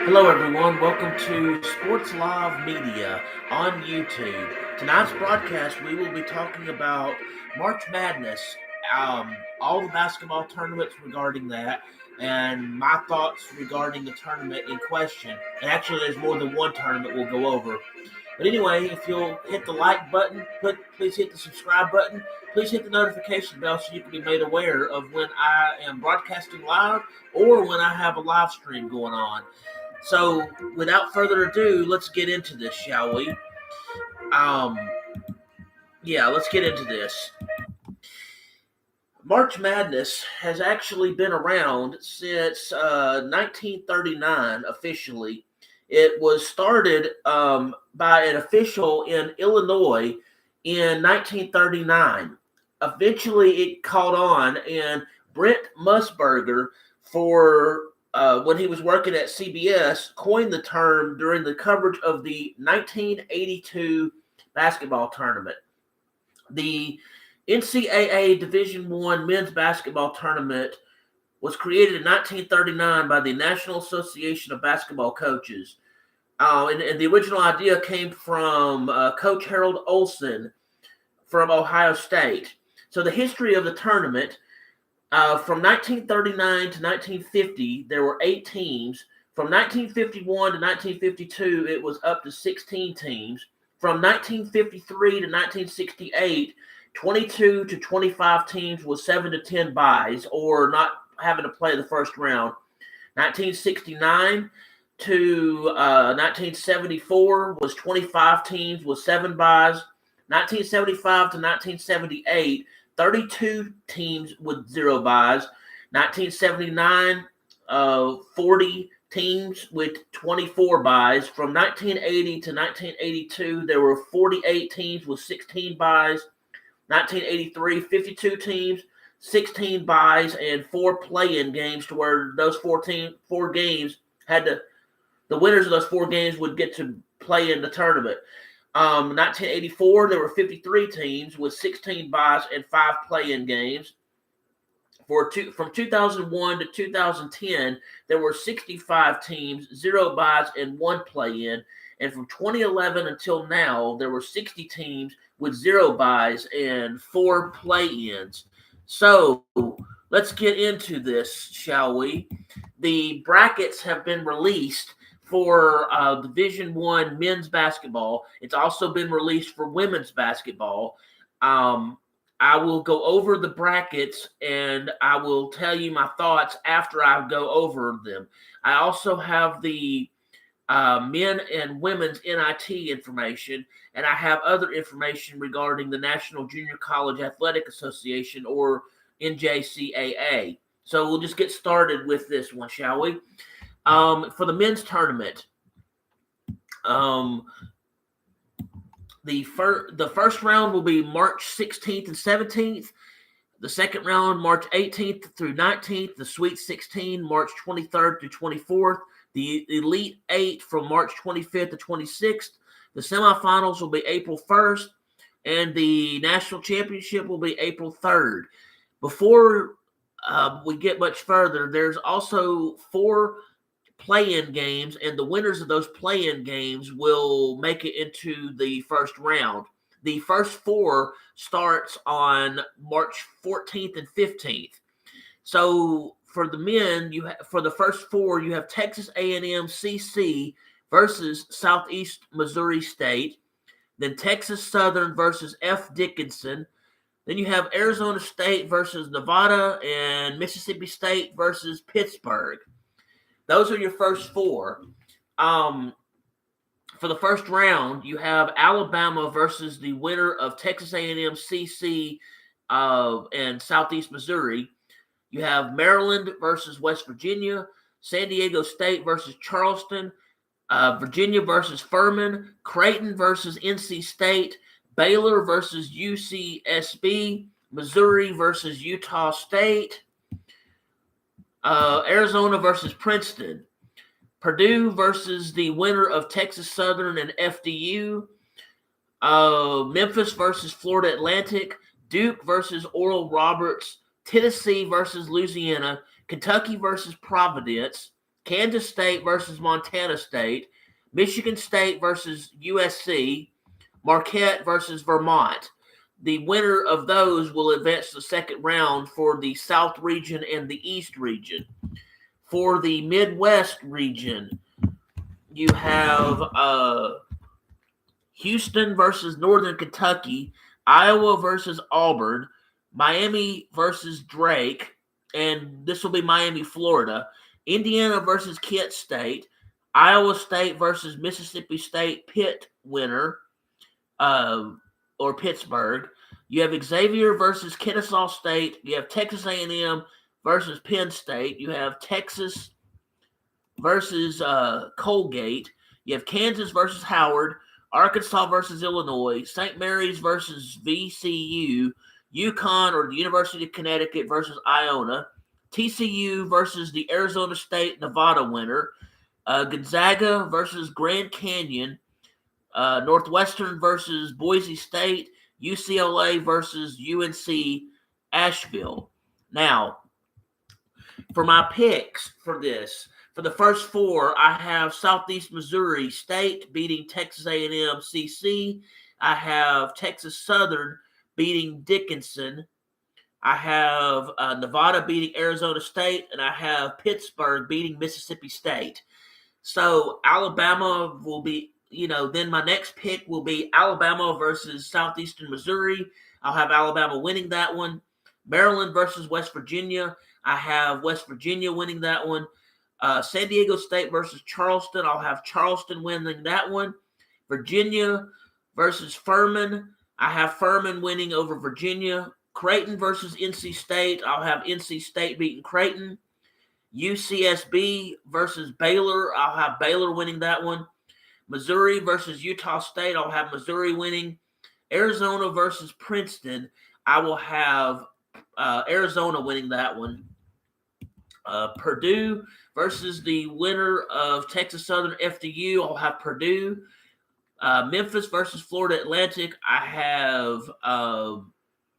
Hello, everyone. Welcome to Sports Live Media on YouTube. Tonight's broadcast, we will be talking about March Madness, all the basketball tournaments regarding that, and my thoughts regarding the tournament in question. And actually, there's more than one tournament we'll go over. But anyway, if you'll hit the like button, please hit the subscribe button, please hit the notification bell so you can be made aware of when I am broadcasting live or when I have a live stream going on. So, without further ado, let's get into this, shall we? Um, let's get into this. March Madness has actually been around since 1939 officially. It was started by an official in Illinois in 1939. Eventually, it caught on, and Brent Musburger, when he was working at CBS, coined the term during the coverage of the 1982 basketball tournament. The NCAA Division I men's basketball tournament was created in 1939 by the National Association of Basketball Coaches. And the original idea came from Coach Harold Olson from Ohio State. So the history of the tournament, from 1939 to 1950, there were 8 teams. From 1951 to 1952, it was up to 16 teams. From 1953 to 1968, 22 to 25 teams with 7 to 10 byes or not having to play the first round. 1969 to 1974 was 25 teams with 7 byes. 1975 to 1978, 32 teams with 0 byes. 1979, 40 teams with 24 byes. From 1980 to 1982, there were 48 teams with 16 byes. 1983, 52 teams, 16 byes, and 4 play-in games, to where those 4 games the winners of those 4 games would get to play in the tournament. 1984, there were 53 teams with 16 byes and 5 play-in games. From 2001 to 2010, there were 65 teams, 0 byes, and 1 play-in. And from 2011 until now, there were 60 teams with 0 byes and 4 play-ins. So let's get into this, shall we? The brackets have been released for Division I men's basketball. It's also been released for women's basketball. I will go over the brackets and I will tell you my thoughts after I go over them. I also have the men and women's NIT information, and I have other information regarding the National Junior College Athletic Association, or NJCAA. So we'll just get started with this one, shall we? For the men's tournament, the first round will be March 16th and 17th. The second round, March 18th through 19th. The Sweet 16, March 23rd through 24th. The Elite 8 from March 25th to 26th. The semifinals will be April 1st, and the national championship will be April 3rd. Before we get much further, there's also 4 play-in games, and the winners of those play-in games will make it into the first round. The first 4 starts on March 14th and 15th. So for the men, for the first 4, you have Texas A&M CC versus Southeast Missouri State, then Texas Southern versus F. Dickinson. Then you have Arizona State versus Nevada and Mississippi State versus Pittsburgh. Those are your first 4. For the first round, you have Alabama versus the winner of Texas A&M CC and Southeast Missouri. You have Maryland versus West Virginia, San Diego State versus Charleston, Virginia versus Furman, Creighton versus NC State, Baylor versus UCSB, Missouri versus Utah State, Arizona versus Princeton, Purdue versus the winner of Texas Southern and FDU, Memphis versus Florida Atlantic, Duke versus Oral Roberts, Tennessee versus Louisiana, Kentucky versus Providence, Kansas State versus Montana State, Michigan State versus USC, Marquette versus Vermont. The winner of those will advance to the second round for the South region and the East region. For the Midwest region, you have Houston versus Northern Kentucky, Iowa versus Auburn, Miami versus Drake, and this will be Miami, Florida, Indiana versus Kent State, Iowa State versus Mississippi State Pitt winner, or Pittsburgh. You have Xavier versus Kennesaw State. You have Texas A&M versus Penn State. You have Texas versus Colgate. You have Kansas versus Howard, Arkansas versus Illinois, St. Mary's versus VCU, UConn or the University of Connecticut versus Iona, TCU versus the Arizona State Nevada winner, Gonzaga versus Grand Canyon, Northwestern versus Boise State, UCLA versus UNC Asheville. Now, for my picks for this, for the first four, I have Southeast Missouri State beating Texas A&M CC. I have Texas Southern beating Dickinson. I have Nevada beating Arizona State, and I have Pittsburgh beating Mississippi State. So Alabama will be, then my next pick will be Alabama versus Southeastern Missouri. I'll have Alabama winning that one. Maryland versus West Virginia. I have West Virginia winning that one. San Diego State versus Charleston. I'll have Charleston winning that one. Virginia versus Furman. I have Furman winning over Virginia. Creighton versus NC State. I'll have NC State beating Creighton. UCSB versus Baylor. I'll have Baylor winning that one. Missouri versus Utah State. I'll have Missouri winning. Arizona versus Princeton. I will have Arizona winning that one. Purdue versus the winner of Texas Southern FDU. I'll have Purdue. Memphis versus Florida Atlantic. I have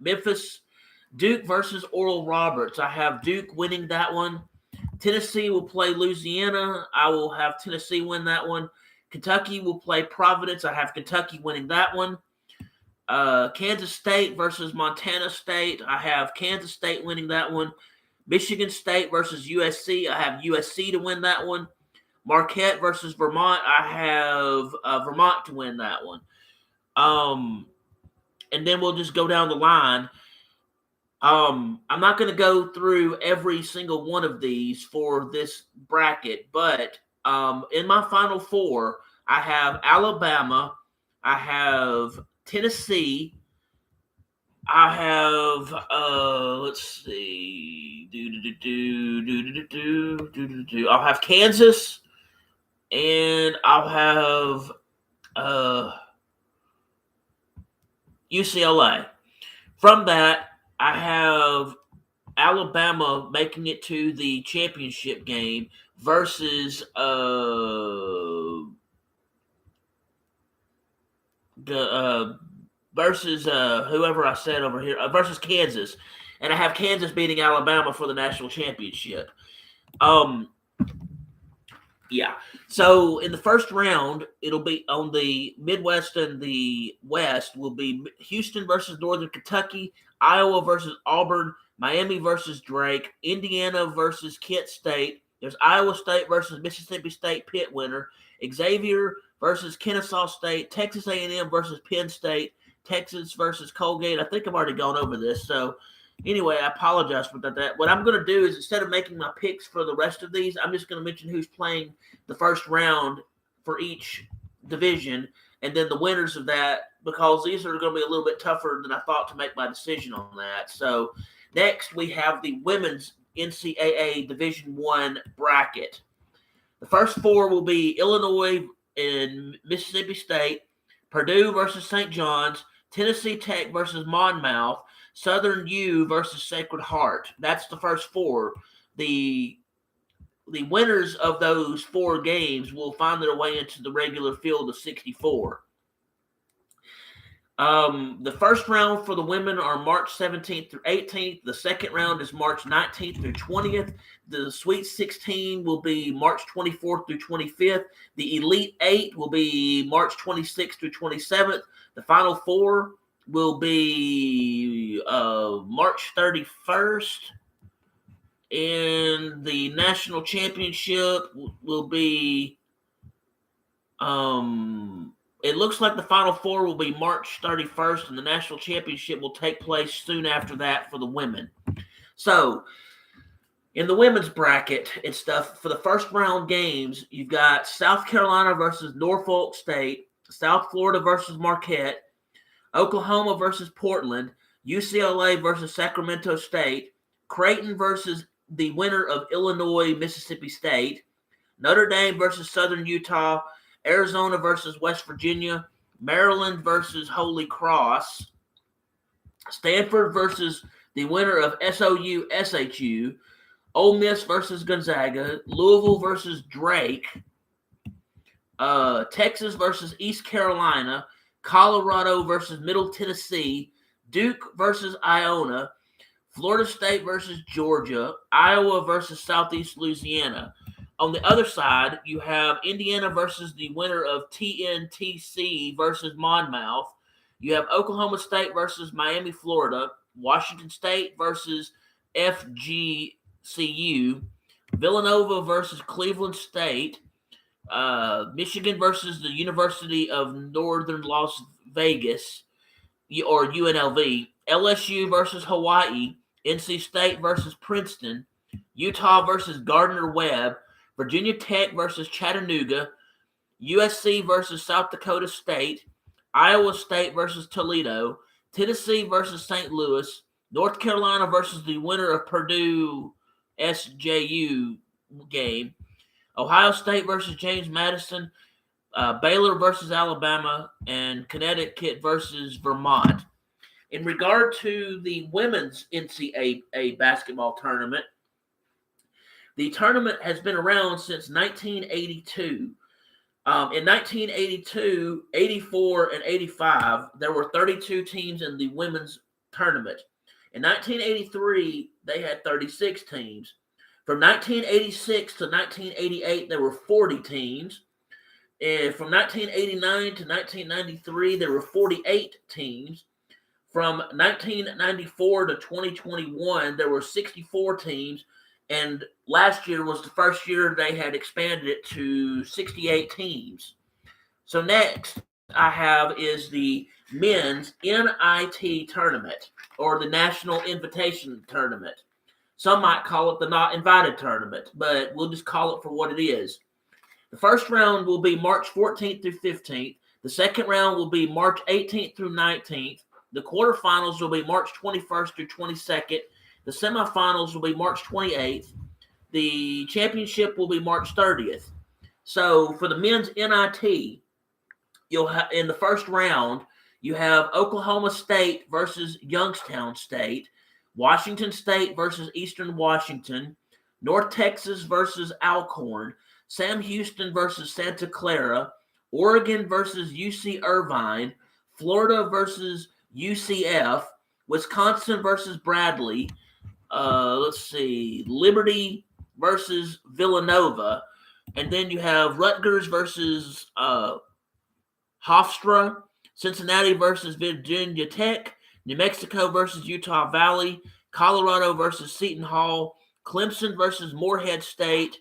Memphis. Duke versus Oral Roberts. I have Duke winning that one. Tennessee will play Louisiana. I will have Tennessee win that one. Kentucky will play Providence. I have Kentucky winning that one. Kansas State versus Montana State. I have Kansas State winning that one. Michigan State versus USC. I have USC to win that one. Marquette versus Vermont. I have Vermont to win that one. And then we'll just go down the line. I'm not going to go through every single one of these for this bracket, but in my final four, I have Alabama, I have Tennessee, I have let's see, I'll have Kansas, and I'll have UCLA. From that, I have Alabama making it to the championship game versus whoever I said over here versus Kansas, and I have Kansas beating Alabama for the national championship. Yeah. So in the first round, it'll be on the Midwest and the West will be Houston versus Northern Kentucky, Iowa versus Auburn, Miami versus Drake, Indiana versus Kent State. There's Iowa State versus Mississippi State Pitt winner, Xavier versus Kennesaw State, Texas A&M versus Penn State, Texas versus Colgate. I think I've already gone over this. So anyway, I apologize for that. What I'm going to do is instead of making my picks for the rest of these, I'm just going to mention who's playing the first round for each division, and then the winners of that, because these are going to be a little bit tougher than I thought to make my decision on that. So next we have the women's NCAA Division I bracket. The first four will be Illinois and Mississippi State, Purdue versus St. John's, Tennessee Tech versus Monmouth, Southern U versus Sacred Heart. That's the first four. The winners of those four games will find their way into the regular field of 64. The first round for the women are March 17th through 18th. The second round is March 19th through 20th. The Sweet 16 will be March 24th through 25th. The Elite 8 will be March 26th through 27th. The Final Four will be March 31st. And the national championship will be it looks like the Final Four will be March 31st, and the national championship will take place soon after that for the women. So, in the women's bracket and stuff, for the first round games, you've got South Carolina versus Norfolk State, South Florida versus Marquette, Oklahoma versus Portland, UCLA versus Sacramento State, Creighton versus the winner of Illinois, Mississippi State, Notre Dame versus Southern Utah, Arizona versus West Virginia, Maryland versus Holy Cross, Stanford versus the winner of SOU, SHU, Ole Miss versus Gonzaga, Louisville versus Drake, Texas versus East Carolina, Colorado versus Middle Tennessee, Duke versus Iona, Florida State versus Georgia, Iowa versus Southeast Louisiana. On the other side, you have Indiana versus the winner of TNTC versus Monmouth. You have Oklahoma State versus Miami, Florida, Washington State versus FGCU, Villanova versus Cleveland State, Michigan versus the University of Northern Las Vegas, or UNLV, LSU versus Hawaii, NC State versus Princeton, Utah versus Gardner-Webb, Virginia Tech versus Chattanooga, USC versus South Dakota State, Iowa State versus Toledo, Tennessee versus St. Louis, North Carolina versus the winner of Purdue SJU game, Ohio State versus James Madison, Baylor versus Alabama, and Connecticut versus Vermont. In regard to the women's NCAA basketball tournament, the tournament has been around since 1982. In 1982, 84, and 85, there were 32 teams in the women's tournament. In 1983, they had 36 teams. From 1986 to 1988, there were 40 teams. And from 1989 to 1993, there were 48 teams. From 1994 to 2021, there were 64 teams. And last year was the first year they had expanded it to 68 teams. So next I have is the men's NIT tournament, or the National Invitation Tournament. Some might call it the Not Invited Tournament, but we'll just call it for what it is. The first round will be March 14th through 15th. The second round will be March 18th through 19th. The quarterfinals will be March 21st through 22nd. The semifinals will be March 28th. The championship will be March 30th. So for the men's NIT, you'll have in the first round, you have Oklahoma State versus Youngstown State, Washington State versus Eastern Washington, North Texas versus Alcorn, Sam Houston versus Santa Clara, Oregon versus UC Irvine, Florida versus UCF, Wisconsin versus Bradley, Liberty versus Villanova, and then you have Rutgers versus Hofstra, Cincinnati versus Virginia Tech, New Mexico versus Utah Valley, Colorado versus Seton Hall, Clemson versus Morehead State,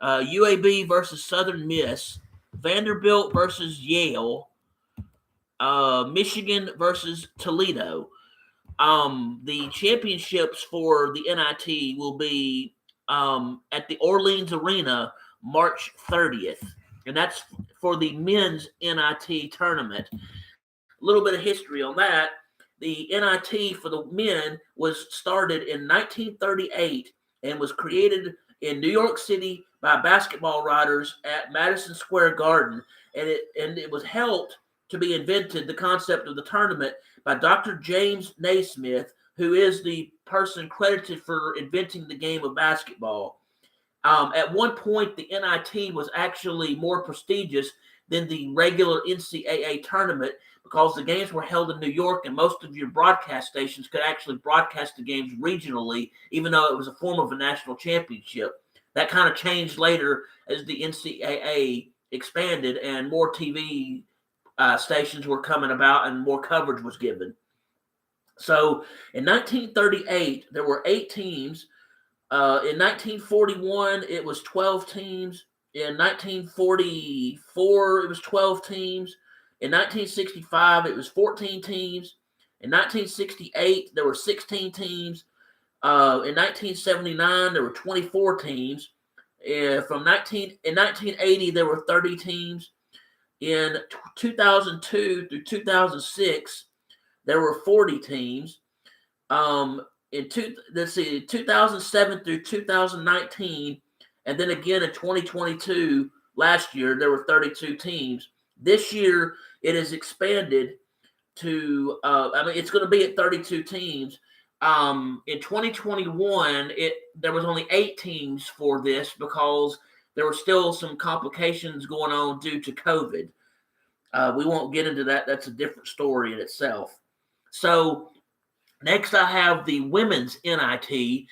UAB versus Southern Miss, Vanderbilt versus Yale, Michigan versus Toledo. The championships for the NIT will be at the Orleans Arena March 30th, and that's for the men's NIT tournament. A little bit of history on that. The NIT for the men was started in 1938 and was created in New York City by basketball writers at Madison Square Garden, and it was helped to be invented, the concept of the tournament, by Dr. James Naismith, who is the person credited for inventing the game of basketball. At one point, the NIT was actually more prestigious than the regular NCAA tournament because the games were held in New York and most of your broadcast stations could actually broadcast the games regionally, even though it was a form of a national championship. That kind of changed later as the NCAA expanded and more TV stations were coming about and more coverage was given. So in 1938, there were 8 teams. In 1941, it was 12 teams. In 1944, it was 12 teams. In 1965, it was 14 teams. In 1968, there were 16 teams. In 1979, there were 24 teams. In 1980, there were 30 teams. In 2002 through 2006, there were 40 teams. In 2007 through 2019, and then again in 2022, last year, there were 32 teams. This year, it has expanded to, it's going to be at 32 teams. In 2021, there was only 8 teams for this because there were still some complications going on due to COVID. We won't get into that. That's a different story in itself. So next, I have the women's NIT,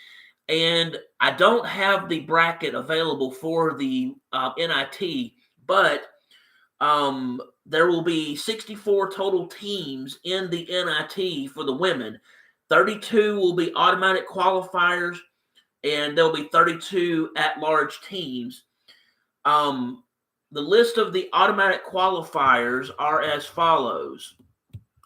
and I don't have the bracket available for the NIT, but there will be 64 total teams in the NIT for the women. 32 will be automatic qualifiers, and there'll be 32 at-large teams. The list of the automatic qualifiers are as follows: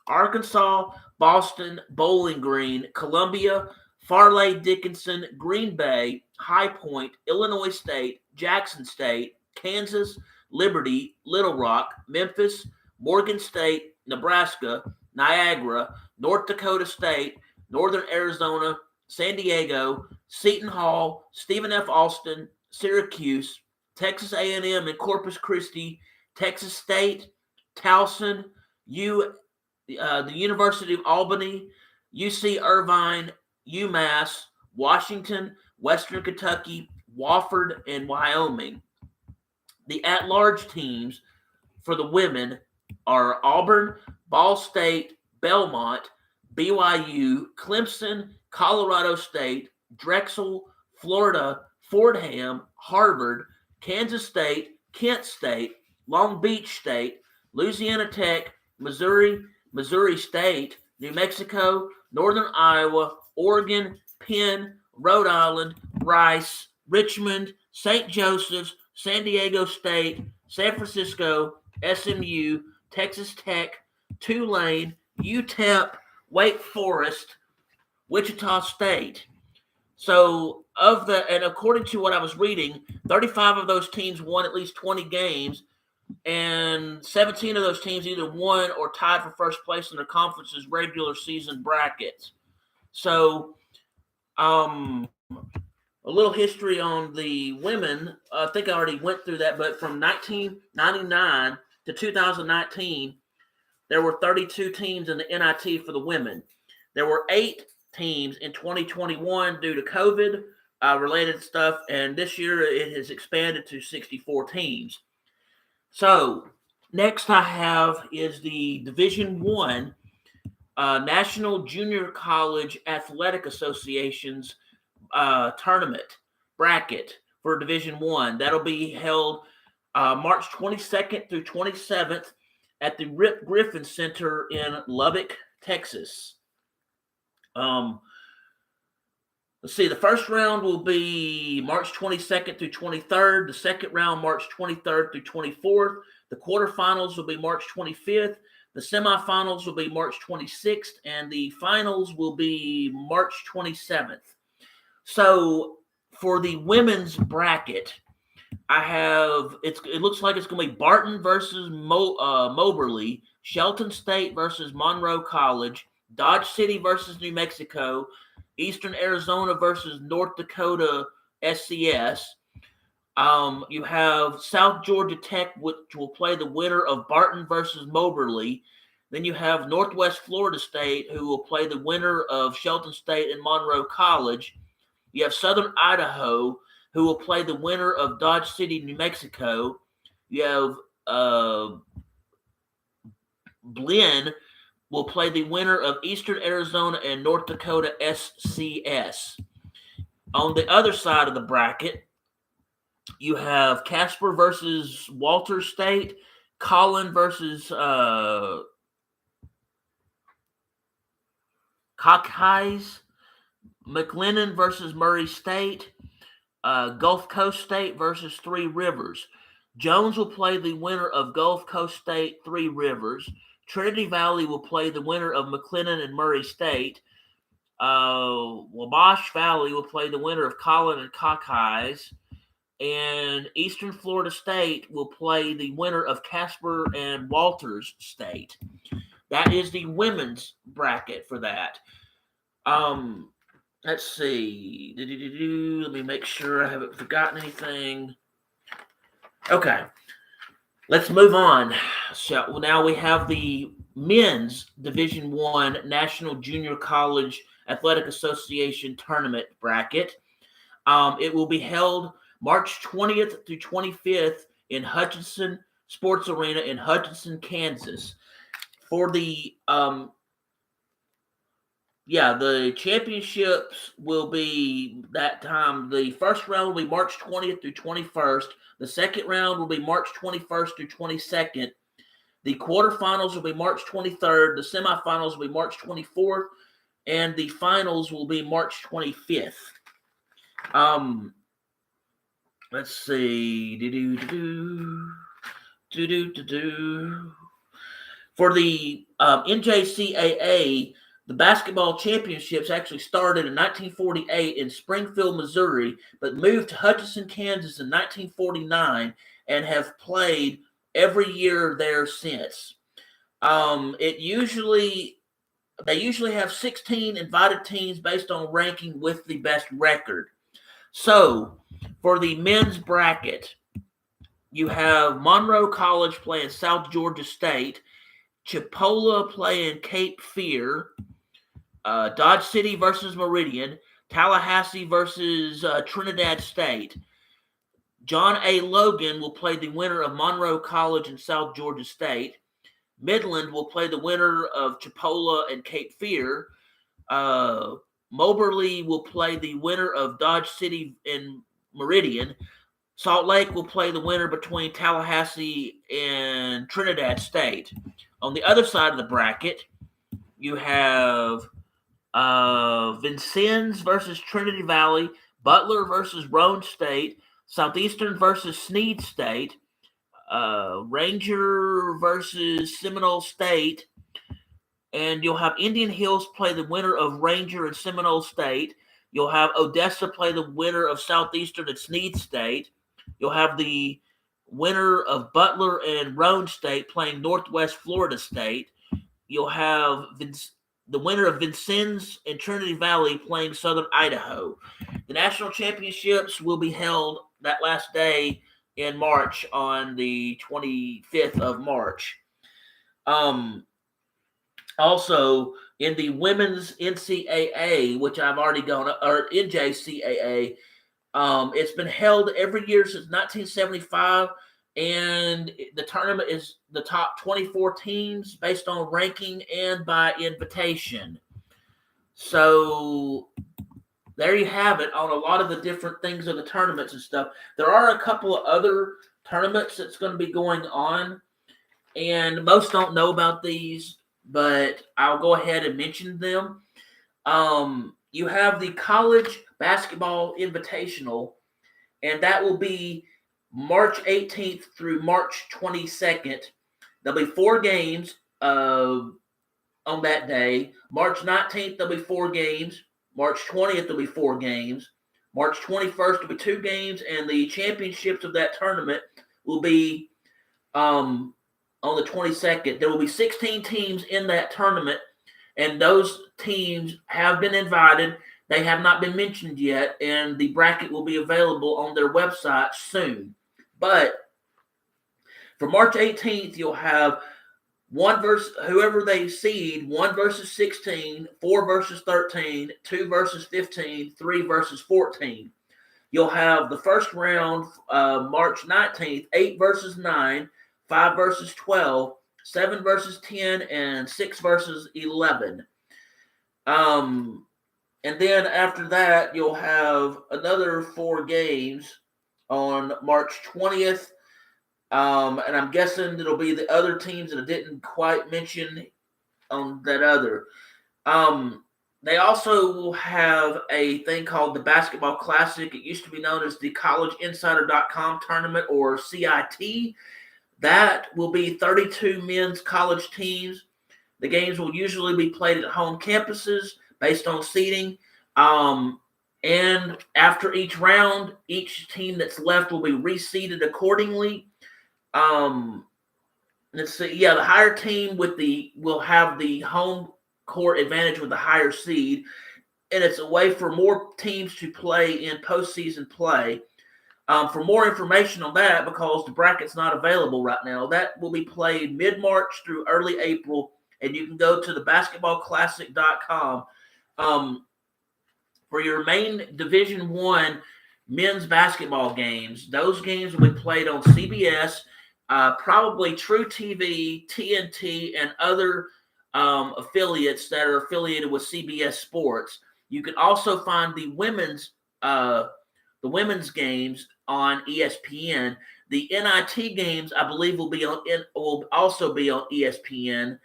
Arkansas, Boston, Bowling Green, Columbia, Farley Dickinson, Green Bay, High Point, Illinois State, Jackson State, Kansas, Liberty, Little Rock, Memphis, Morgan State, Nebraska, Niagara, North Dakota State, Northern Arizona, San Diego, Seton Hall, Stephen F. Austin, Syracuse, Texas A&M and Corpus Christi, Texas State, Towson, the University of Albany, UC Irvine, UMass, Washington, Western Kentucky, Wofford, and Wyoming. The at-large teams for the women are Auburn, Ball State, Belmont, BYU, Clemson, Colorado State, Drexel, Florida, Fordham, Harvard, Kansas State, Kent State, Long Beach State, Louisiana Tech, Missouri, Missouri State, New Mexico, Northern Iowa, Oregon, Penn, Rhode Island, Rice, Richmond, St. Joseph's, San Diego State, San Francisco, SMU, Texas Tech, Tulane, UTEP, Wake Forest, Wichita State. So and according to what I was reading, 35 of those teams won at least 20 games, and 17 of those teams either won or tied for first place in their conference's regular season brackets. So, a little history on the women. I think I already went through that, but from 1999 to 2019, there were 32 teams in the NIT for the women. There were 8 teams in 2021 due to COVID related stuff, and this year it has expanded to 64 teams. So next I have is the Division I National Junior College Athletic Association's tournament bracket for Division I. That'll be held March 22nd through 27th at the Rip Griffin Center in Lubbock, Texas. Let's see, the first round will be March 22nd through 23rd. The second round, March 23rd through 24th. The quarterfinals will be March 25th. The semifinals will be March 26th. And the finals will be March 27th. So for the women's bracket, I have, it looks like it's going to be Barton versus Moberly, Shelton State versus Monroe College, Dodge City versus New Mexico, Eastern Arizona versus North Dakota SCS. You have South Georgia Tech, which will play the winner of Barton versus Moberly. Then you have Northwest Florida State, who will play the winner of Shelton State and Monroe College. You have Southern Idaho, who will play the winner of Dodge City, New Mexico. You have Blinn will play the winner of Eastern Arizona and North Dakota SCS. On the other side of the bracket, you have Casper versus Walter State, Collin versus Cockeyes, McLennan versus Murray State, Gulf Coast State versus Three Rivers. Jones will play the winner of Gulf Coast State, Three Rivers. Trinity Valley will play the winner of McLennan and Murray State. Wabash Valley will play the winner of Collin and Cockeyes. And Eastern Florida State will play the winner of Casper and Walters State. That is the women's bracket for that. Let's see. Let me make sure I haven't forgotten anything. Okay. Let's move on. So now we have the men's Division I National Junior College Athletic Association tournament bracket. It will be held March 20th through 25th in Hutchinson Sports Arena in Hutchinson, Kansas. For the the championships will be that time. The first round will be March 20th through 21st. The second round will be March 21st through 22nd. The quarterfinals will be March 23rd. The semifinals will be March 24th. And the finals will be March 25th. Let's see. For the NJCAA, the basketball championships actually started in 1948 in Springfield, Missouri, but moved to Hutchinson, Kansas in 1949 and have played every year there since. They usually have 16 invited teams based on ranking with the best record. So, for the men's bracket, you have Monroe College playing South Georgia State, Chipola playing Cape Fear, Dodge City versus Meridian, Tallahassee versus Trinidad State. John A. Logan will play the winner of Monroe College and South Georgia State. Midland will play the winner of Chipola and Cape Fear. Moberly will play the winner of Dodge City and Meridian. Salt Lake will play the winner between Tallahassee and Trinidad State. On the other side of the bracket, you have Vincennes versus Trinity Valley, Butler versus Roane State, Southeastern versus Sneed State, Ranger versus Seminole State, and you'll have Indian Hills play the winner of Ranger and Seminole State. You'll have Odessa play the winner of Southeastern and Sneed State. You'll have the winner of Butler and Roane State playing Northwest Florida State. You'll have the winner of Vincennes and Trinity Valley playing Southern Idaho. The national championships will be held that last day in March on the 25th of March. Also, in the women's NCAA, which I've already gone, or NJCAA, it's been held every year since 1975, and the tournament is the top 24 teams based on ranking and by invitation. So there you have it on a lot of the different things of the tournaments and stuff. There are a couple of other tournaments that's going to be going on, and most don't know about these, but I'll go ahead and mention them. You have the College Basketball Invitational, and that will be March 18th through March 22nd. There'll be 4 games on that day. March 19th, there'll be 4 games. March 20th, there'll be 4 games. March 21st, there'll be 2 games, and the championships of that tournament will be on the 22nd. There will be 16 teams in that tournament, and those teams have been invited. They have not been mentioned yet, and the bracket will be available on their website soon. But for March 18th, you'll have whoever they seed, 1 versus 16, 4 versus 13, 2 versus 15, 3 versus 14. You'll have the first round, March 19th, 8 versus 9, 5 versus 12, 7 versus 10, and 6 versus 11. And then after that, you'll have another 4 games on March 20th. And I'm guessing it'll be the other teams that I didn't quite mention on that other. They also will have a thing called the Basketball Classic. It used to be known as the CollegeInsider.com Tournament, or CIT. That will be 32 men's college teams. The games will usually be played at home campuses based on seeding. And after each round, each team that's left will be reseeded accordingly. Let's see. Yeah, the higher team will have the home court advantage with the higher seed, and it's a way for more teams to play in postseason play. For more information on that, because the bracket's not available right now, that will be played mid-March through early April, and you can go to the basketballclassic.com. For your main Division I men's basketball games, those games will be played on CBS, probably True TV, TNT, and other affiliates that are affiliated with CBS Sports. You can also find the women's games on ESPN. The NIT games, I believe, will also be on ESPN.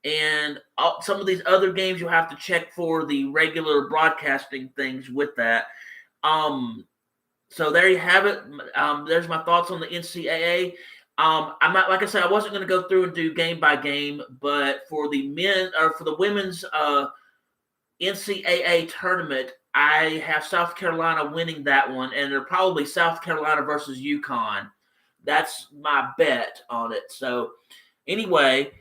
And some of these other games, you'll have to check for the regular broadcasting things with that. So there you have it. There's my thoughts on the NCAA. I'm not, like I said, I wasn't going to go through and do game by game, but for the women's NCAA tournament, I have South Carolina winning that one, and they're probably South Carolina versus UConn. That's my bet on it. So anyway,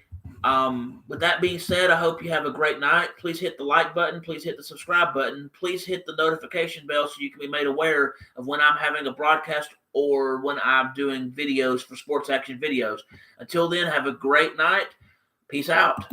with that being said, I hope you have a great night. Please hit the like button. Please hit the subscribe button. Please hit the notification bell so you can be made aware of when I'm having a broadcast or when I'm doing videos for Sports Action Videos. Until then, have a great night. Peace out.